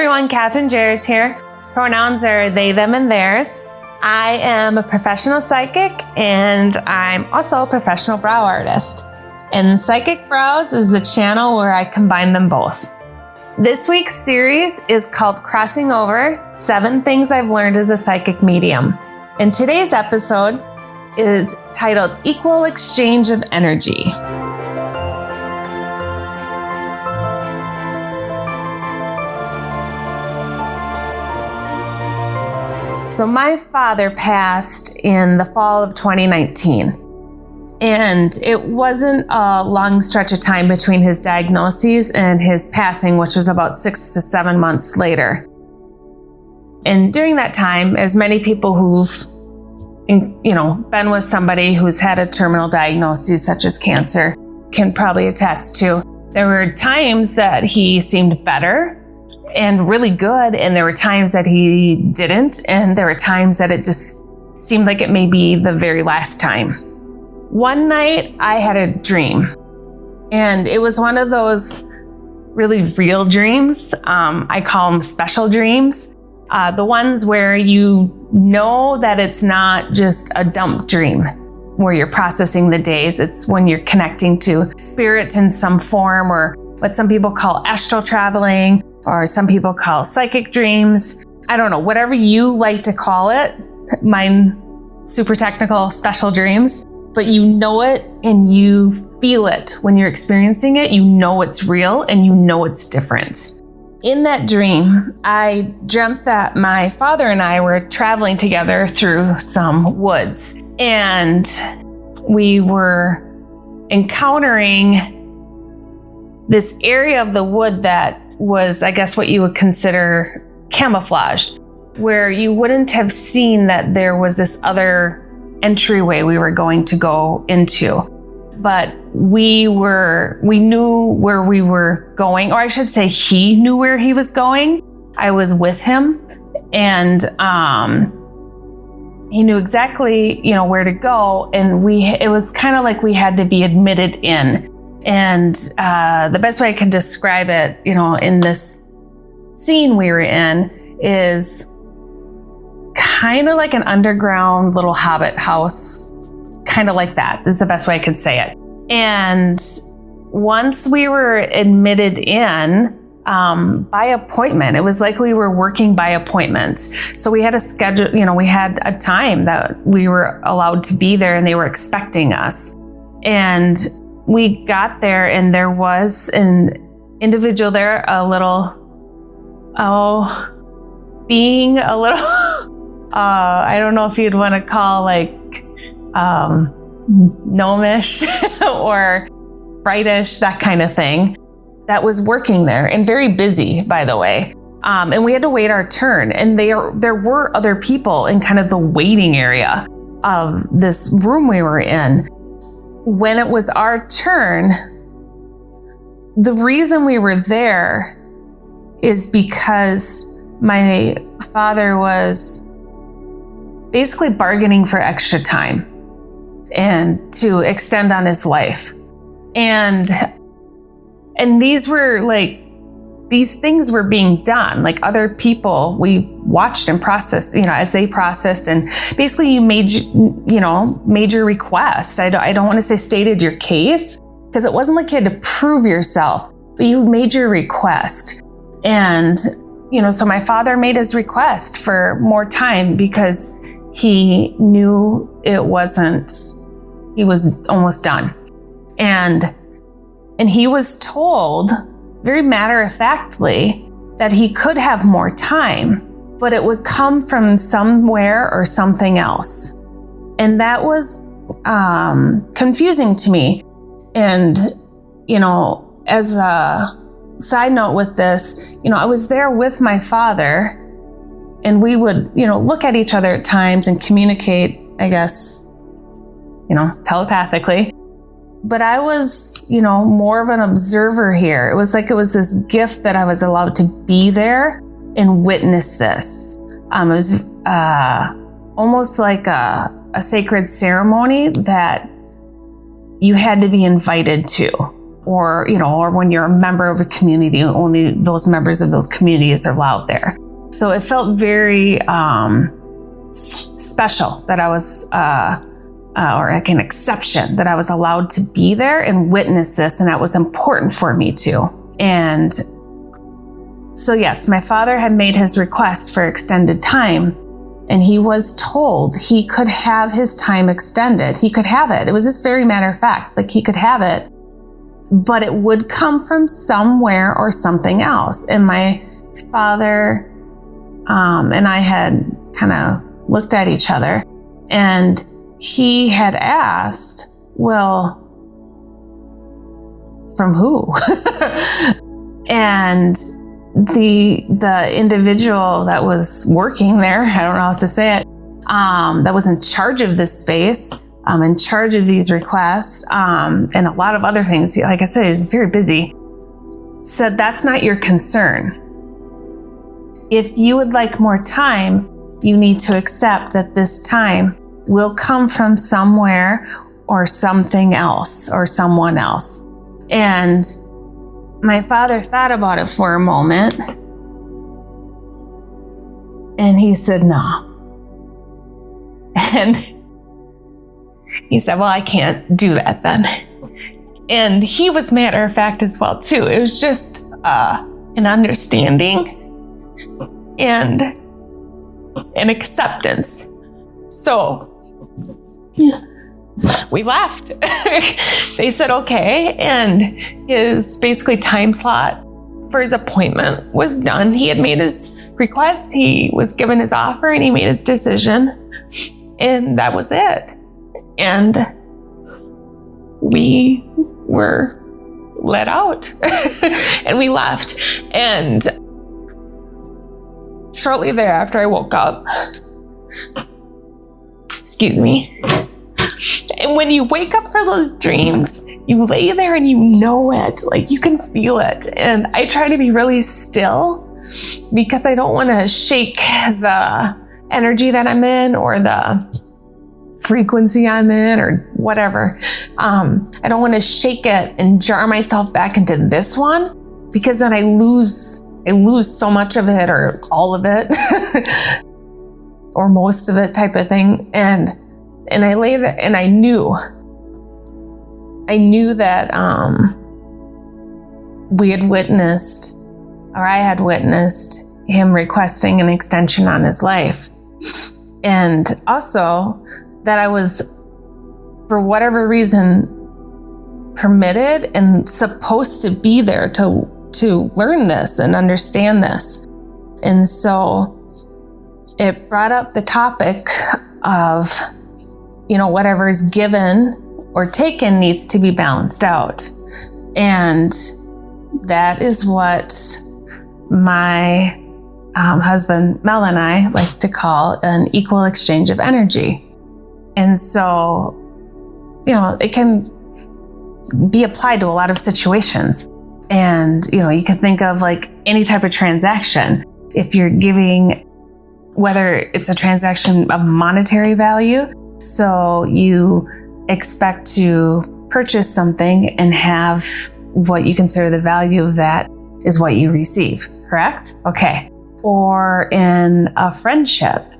everyone, Catherine Jers here. Pronouns are they, them, and theirs. I am a professional psychic and I'm also a professional brow artist. And Psychic Brows is the channel where I combine them both. This week's series is called Crossing Over, 7 Things I've Learned as a Psychic Medium. And today's episode is titled Equal Exchange of Energy. So my father passed in the fall of 2019. And it wasn't a long stretch of time between his diagnoses and his passing, which was about 6 to 7 months later. And during that time, as many people who've been with somebody who's had a terminal diagnosis such as cancer can probably attest to, there were times that he seemed better and really good, and there were times that he didn't, and there were times that it just seemed like it may be the very last time. One night I had a dream, and it was one of those really real dreams. I call them special dreams. The ones where you know that it's not just a dump dream where you're processing the days. It's when you're connecting to spirit in some form, or what some people call astral traveling, or some people call psychic dreams. I don't know, whatever you like to call it. Mine, super technical, special dreams. But you know it and you feel it when you're experiencing it. You know it's real and you know it's different. In that dream, I dreamt that my father and I were traveling together through some woods, and we were encountering this area of the wood that was, I guess, what you would consider camouflaged, where you wouldn't have seen that there was this other entryway we were going to go into. But we knew where we were going, or I should say he knew where he was going. I was with him, and he knew exactly, where to go. And it was kind of like we had to be admitted in. And the best way I can describe it, in this scene we were in, is kind of like an underground little hobbit house, kind of like that is the best way I could say it. And once we were admitted in by appointment, it was like we were working by appointment. So we had a schedule, we had a time that we were allowed to be there, and they were expecting us. And we got there, and there was an individual there, being a little, I don't know if you'd want to call gnomish or brightish, that kind of thing, that was working there, and very busy, by the way. And we had to wait our turn. And there were other people in kind of the waiting area of this room we were in. When it was our turn, the reason we were there is because my father was basically bargaining for extra time and to extend on his life. And these things were being done. Like other people, we watched and processed, as they processed, and basically you made your request. I don't want to say stated your case, because it wasn't like you had to prove yourself, but you made your request. And, so my father made his request for more time because he knew he was almost done. And he was told very matter-of-factly that he could have more time, but it would come from somewhere or something else. And that was confusing to me. And, as a side note with this, I was there with my father, and we would, look at each other at times and communicate, I guess, telepathically. But I was, more of an observer here. It was like it was this gift that I was allowed to be there and witness this. It was almost like a sacred ceremony that you had to be invited to. or, or when you're a member of a community, only those members of those communities are allowed there. So it felt very special that I was, or like an exception that I was allowed to be there and witness this. And that was important for me too. And so yes, my father had made his request for extended time, and he was told he could have his time extended. He could have it. It was just very matter of fact, like he could have it, but it would come from somewhere or something else. And my father and I had kind of looked at each other, and he had asked, well, from who? And the individual that was working there, I don't know how else to say it, that was in charge of this space, in charge of these requests, and a lot of other things, like I said, he's very busy, said, that's not your concern. If you would like more time, you need to accept that this time will come from somewhere or something else or someone else. And my father thought about it for a moment, and he said, no. And he said, well, I can't do that then. And he was matter of fact as well too. It was just an understanding and an acceptance. So we left. They said, okay. And his basically time slot for his appointment was done. He had made his request. He was given his offer and he made his decision. And that was it. And we were let out and we left. And shortly thereafter, I woke up. Excuse me. And when you wake up for those dreams, you lay there and you know it, like you can feel it. And I try to be really still because I don't want to shake the energy that I'm in or the frequency I'm in or whatever. I don't want to shake it and jar myself back into this one, because then I lose so much of it or all of it or most of it type of thing. And I lay there and I knew that we had witnessed, or I had witnessed, him requesting an extension on his life. And also that I was, for whatever reason, permitted and supposed to be there to learn this and understand this. And so it brought up the topic of, whatever is given or taken needs to be balanced out. And that is what my husband, Mel, and I like to call an equal exchange of energy. And so, it can be applied to a lot of situations. And, you can think of like any type of transaction. If you're giving, whether it's a transaction of monetary value, so you expect to purchase something and have what you consider the value of that is what you receive, correct? Okay. Or in a friendship,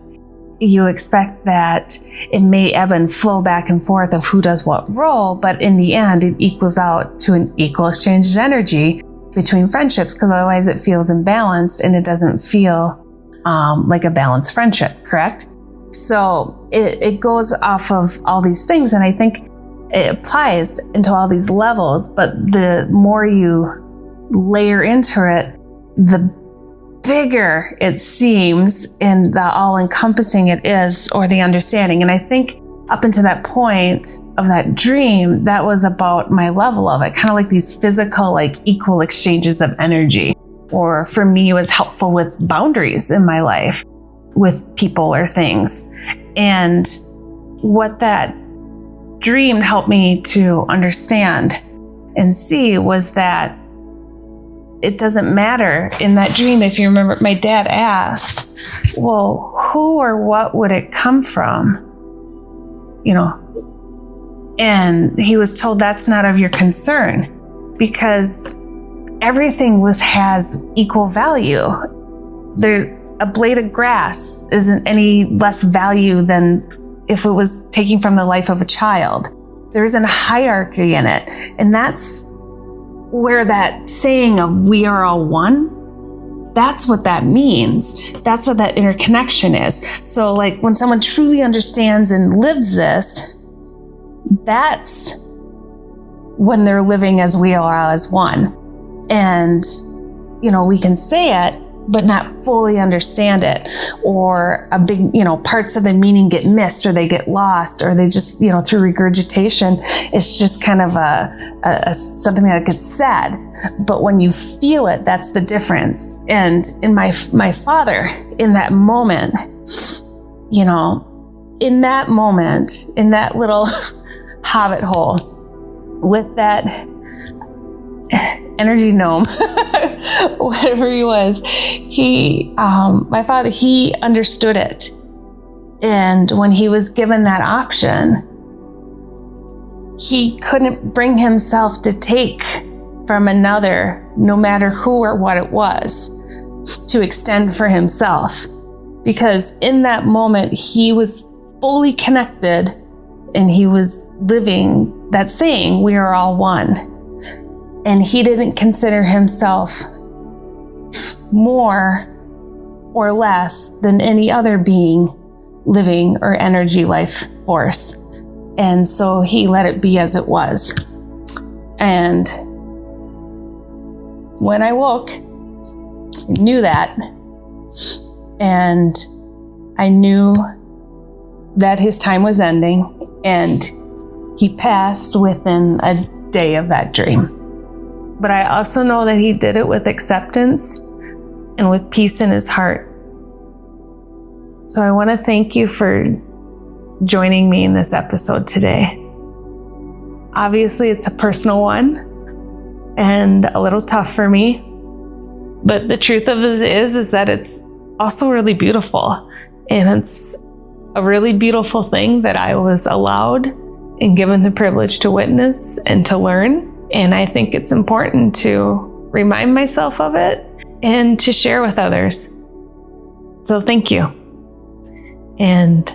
you expect that it may ebb and flow back and forth of who does what role, but in the end, it equals out to an equal exchange of energy between friendships, because otherwise it feels imbalanced and it doesn't feel like a balanced friendship, correct? So it goes off of all these things, and I think it applies into all these levels, but the more you layer into it, the bigger it seems and the all-encompassing it is, or the understanding. And I think up until that point of that dream, that was about my level of it, kind of like these physical, like equal exchanges of energy. Or for me, it was helpful with boundaries in my life with people or things. And what that dream helped me to understand and see was that it doesn't matter in that dream. If you remember, my dad asked, well, who or what would it come from? And he was told that's not of your concern. because everything has equal value. A blade of grass isn't any less value than if it was taking from the life of a child. There isn't a hierarchy in it. And that's where that saying of we are all one, that's what that means. That's what that interconnection is. So like when someone truly understands and lives this, that's when they're living as we are all as one. And, we can say it, but not fully understand it, or a big, parts of the meaning get missed, or they get lost, or they just, through regurgitation, it's just kind of a something that gets said. But when you feel it, that's the difference. And in my father, in that moment, in that little hobbit hole with that energy gnome, whatever he was, my father, he understood it. And when he was given that option, he couldn't bring himself to take from another, no matter who or what it was, to extend for himself. Because in that moment, he was fully connected and he was living that saying, we are all one. And he didn't consider himself more or less than any other being, living or energy life force. And so he let it be as it was. And when I woke, I knew that. And I knew that his time was ending, and he passed within a day of that dream. But I also know that he did it with acceptance and with peace in his heart. So I want to thank you for joining me in this episode today. Obviously, it's a personal one and a little tough for me. But the truth of it is that it's also really beautiful. And it's a really beautiful thing that I was allowed and given the privilege to witness and to learn. And I think it's important to remind myself of it and to share with others. So thank you. And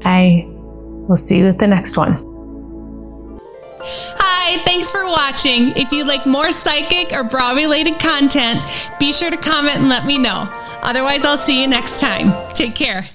I will see you at the next one. Hi, thanks for watching. If you'd like more psychic or bra related content, be sure to comment and let me know. Otherwise, I'll see you next time. Take care.